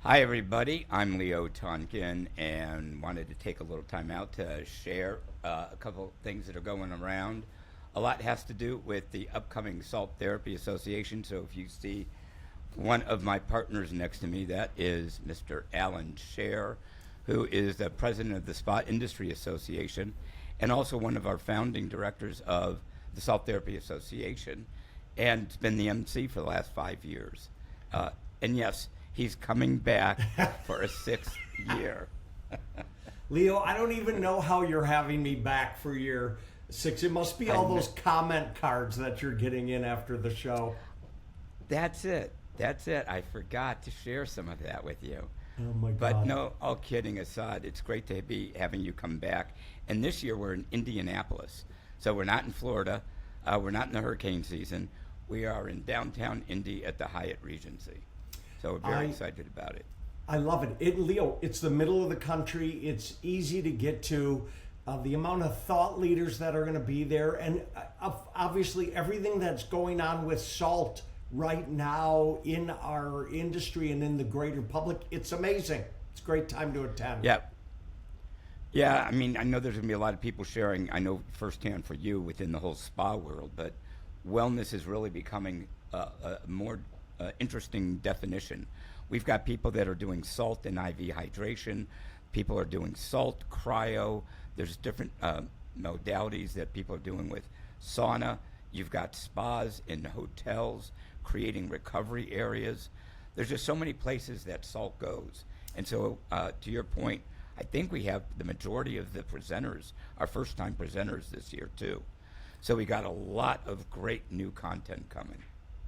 Hi, everybody. I'm Leo Tonkin and wanted to take a little time out to share a couple things that are going around. A lot has to do with the upcoming Salt Therapy Association. So if you see one of my partners next to me, that is Mr. Allan, who is the president of the Spa Industry Association and also one of our founding directors of the Salt Therapy Association, and has been the MC for the last 5 years. And yes, he's coming back for a 6th year. Leo, I don't even know how you're having me back for year 6. It must be all those comment cards that you're getting in after the show. That's it. I forgot to share some of that with you. Oh my God. But no, all kidding aside, it's great to be having you come back. And this year we're in Indianapolis. So we're not in Florida. We're not in the hurricane season. We are in downtown Indy at the Hyatt Regency. So we're very excited about it. I love it. Leo, it's the middle of the country. It's easy to get to. The amount of thought leaders that are going to be there. And obviously everything that's going on with salt right now in our industry and in the greater public, it's amazing. It's a great time to attend. Yeah, I mean, I know there's going to be a lot of people sharing, I know firsthand for you within the whole spa world, but wellness is really becoming a more interesting definition. We've got people that are doing salt and IV hydration. People are doing salt, cryo. There's different modalities that people are doing with sauna. You've got spas in hotels, creating recovery areas. There's just so many places that salt goes. And so, to your point, I think we have the majority of the presenters, our first-time presenters this year, too. So we got a lot of great new content coming.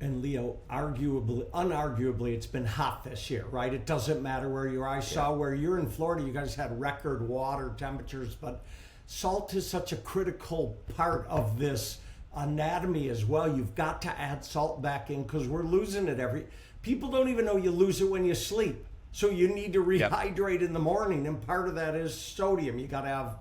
And Leo, unarguably, it's been hot this year, right? It doesn't matter where you are. I saw where you're in Florida, you guys had record water temperatures, but salt is such a critical part of this anatomy as well. You've got to add salt back in because we're losing it people don't even know you lose it when you sleep. So you need to rehydrate in the morning, and part of that is sodium. You got to have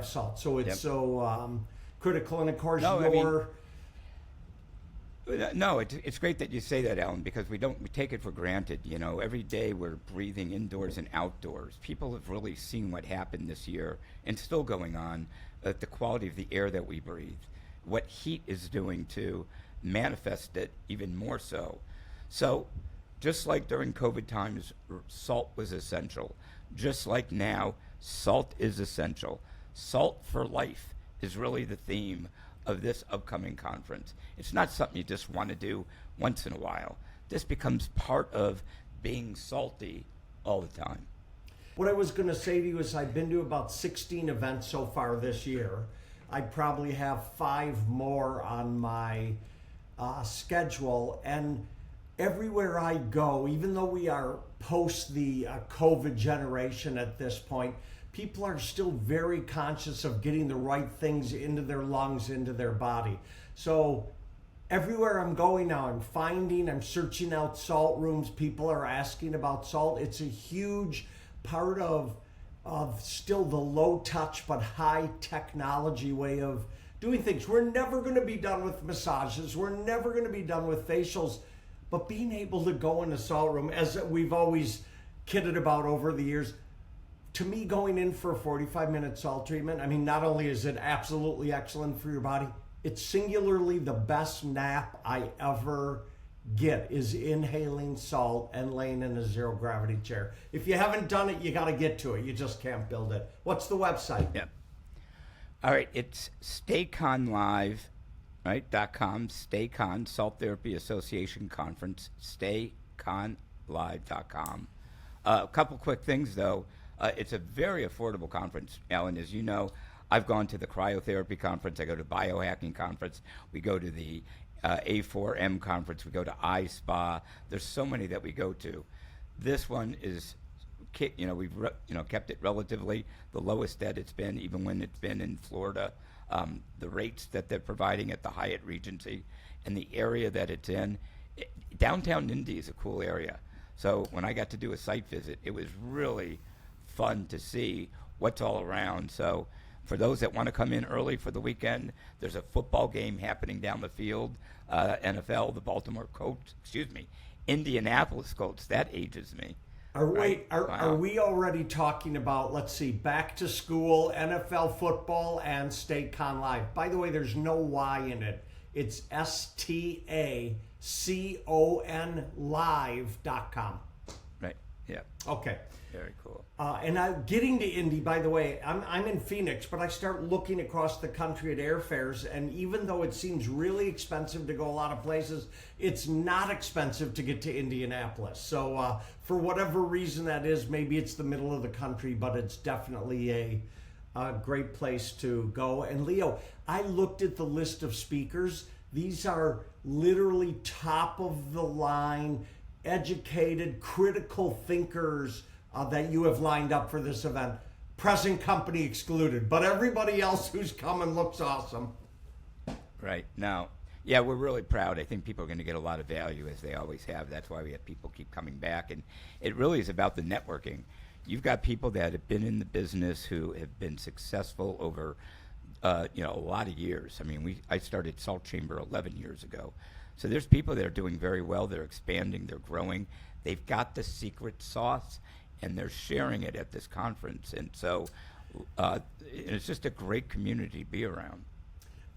salt. So it's so critical, and of course it's great that you say that, Allan, because we take it for granted. You know, every day we're breathing indoors and outdoors. People have really seen what happened this year and still going on, the quality of the air that we breathe, what heat is doing to manifest it even more so. So just like during COVID times, salt was essential. Just like now, salt is essential. Salt for life is really the theme of this upcoming conference. It's not something you just want to do once in a while. This becomes part of being salty all the time. What I was going to say to you is I've been to about 16 events so far this year. I probably have 5 more on my schedule, and everywhere I go, even though we are post the COVID generation at this point, people are still very conscious of getting the right things into their lungs, into their body. So everywhere I'm going now, I'm searching out salt rooms. People are asking about salt. It's a huge part of still the low touch but high technology way of doing things. We're never going to be done with massages. We're never going to be done with facials. But being able to go in a salt room, as we've always kidded about over the years, to me, going in for a 45-minute salt treatment, I mean, not only is it absolutely excellent for your body, it's singularly the best nap I ever get is inhaling salt and laying in a zero-gravity chair. If you haven't done it, you got to get to it. You just can't build it. What's the website? Yeah. All right, it's STACon Live. Right, .com, STACon, Salt Therapy Association Conference, STAConlive.com. A couple quick things, though. It's a very affordable conference, Allan. As you know, I've gone to the cryotherapy conference. I go to biohacking conference. We go to the A4M conference. We go to iSpa. There's so many that we go to. This one is, we've kept it relatively the lowest that it's been, even when it's been in Florida. The rates that they're providing at the Hyatt Regency and the area that it's in. Downtown Indy is a cool area. So when I got to do a site visit, it was really fun to see what's all around. So for those that want to come in early for the weekend, there's a football game happening down the field. NFL, the Indianapolis Colts, that ages me. right? Are Wow. we already talking about, let's see, back to school, NFL football, and STACon Live? By the way, there's no Y in it. It's STACon live.com. Right. Yeah. Okay. Very cool. Getting to Indy, by the way, I'm in Phoenix, but I start looking across the country at airfares, and even though it seems really expensive to go a lot of places, it's not expensive to get to Indianapolis. So for whatever reason that is, maybe it's the middle of the country, but it's definitely a great place to go. And Leo, I looked at the list of speakers. These are literally top of the line, educated, critical thinkers that you have lined up for this event. Present company excluded, but everybody else who's coming looks awesome. Right. Now, yeah, we're really proud. I think people are going to get a lot of value, as they always have. That's why we have people keep coming back. And it really is about the networking. You've got people that have been in the business who have been successful over a lot of years. I mean, I started Salt Chamber 11 years ago. So there's people that are doing very well. They're expanding. They're growing. They've got the secret sauce, and they're sharing it at this conference. And so it's just a great community to be around.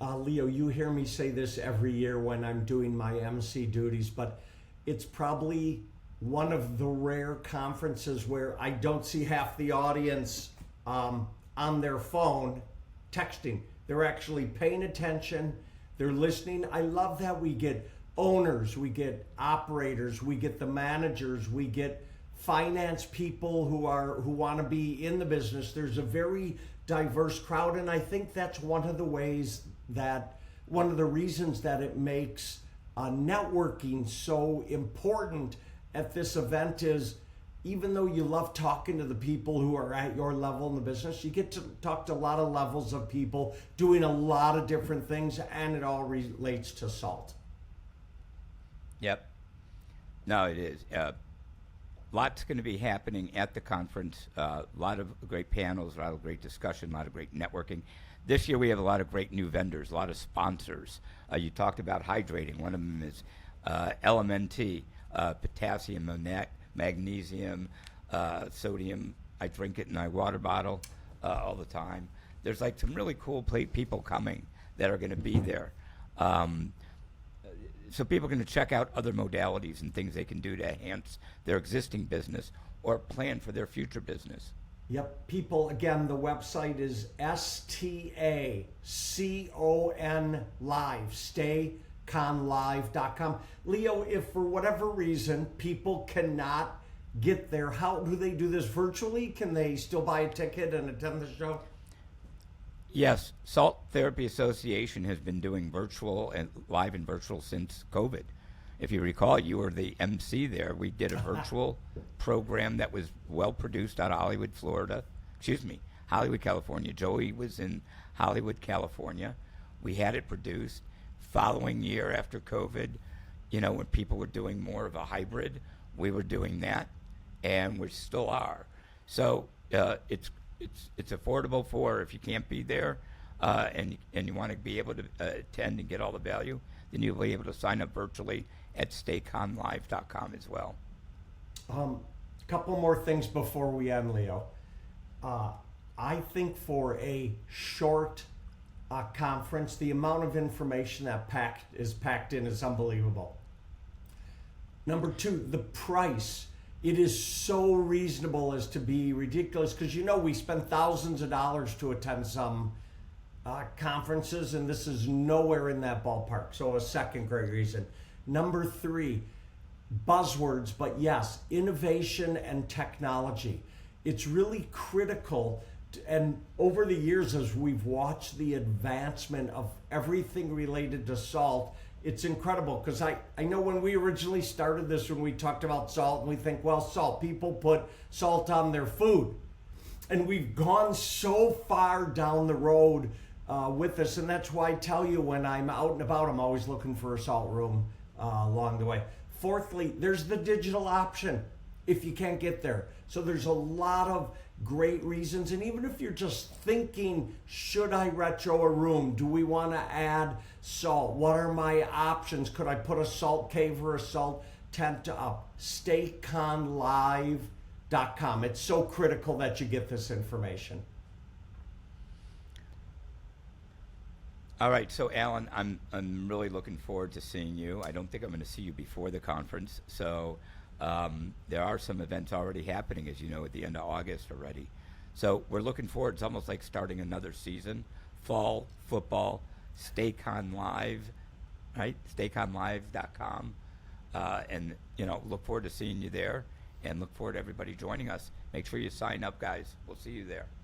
Leo, you hear me say this every year when I'm doing my MC duties, but it's probably one of the rare conferences where I don't see half the audience on their phone texting. They're actually paying attention. They're listening. I love that we get owners, we get operators, we get the managers, we get finance people who want to be in the business. There's a very diverse crowd, and I think that's one of the reasons that it makes networking so important at this event is, even though you love talking to the people who are at your level in the business, you get to talk to a lot of levels of people doing a lot of different things, and it all relates to salt. Yep. No, it is. Lots going to be happening at the conference. A lot of great panels, a lot of great discussion, a lot of great networking. This year we have a lot of great new vendors, a lot of sponsors. You talked about hydrating. One of them is LMNT, potassium, magnesium, sodium. I drink it in my water bottle all the time. There's like some really cool people coming that are going to be there. So people are going to check out other modalities and things they can do to enhance their existing business or plan for their future business. Yep. People, again, the website is STACon Live, STAConlive.com. Leo, if for whatever reason people cannot get there, how do they do this virtually? Can they still buy a ticket and attend the show? Yes, Salt Therapy Association has been doing virtual and live and virtual since COVID. If you recall, you were the MC there. We did a virtual program that was well produced out of Hollywood, California. Joey was in Hollywood, California. We had it produced. Following year after COVID, when people were doing more of a hybrid, we were doing that, and we still are. So it's affordable for, if you can't be there and you want to be able to attend and get all the value, then you'll be able to sign up virtually at STAConlive.com as well. Couple more things before we end, Leo. I think for a short conference, the amount of information that is packed in is unbelievable. Number two, the price. It is so reasonable as to be ridiculous, because we spend thousands of dollars to attend some conferences, and this is nowhere in that ballpark. So a second great reason. Number three, buzzwords, but yes, innovation and technology. It's really critical. And over the years, as we've watched the advancement of everything related to salt, it's incredible, because I know when we originally started this, when we talked about salt, and we think, well, salt, people put salt on their food. And we've gone so far down the road with this, and that's why I tell you, when I'm out and about, I'm always looking for a salt room along the way. Fourthly, there's the digital option if you can't get there. So there's a lot of great reasons. And even if you're just thinking, should I retro a room? Do we want to add salt? What are my options? Could I put a salt cave or a salt tent up? STAConlive.com. STACon. It's so critical that you get this information. All right, so Allan, I'm really looking forward to seeing you. I don't think I'm going to see you before the conference, so there are some events already happening, as you know, at the end of August already. So we're looking forward. It's almost like starting another season. Fall football, STACon Live, right? STAConlive.com, and look forward to seeing you there, and look forward to everybody joining us. Make sure you sign up, guys. We'll see you there.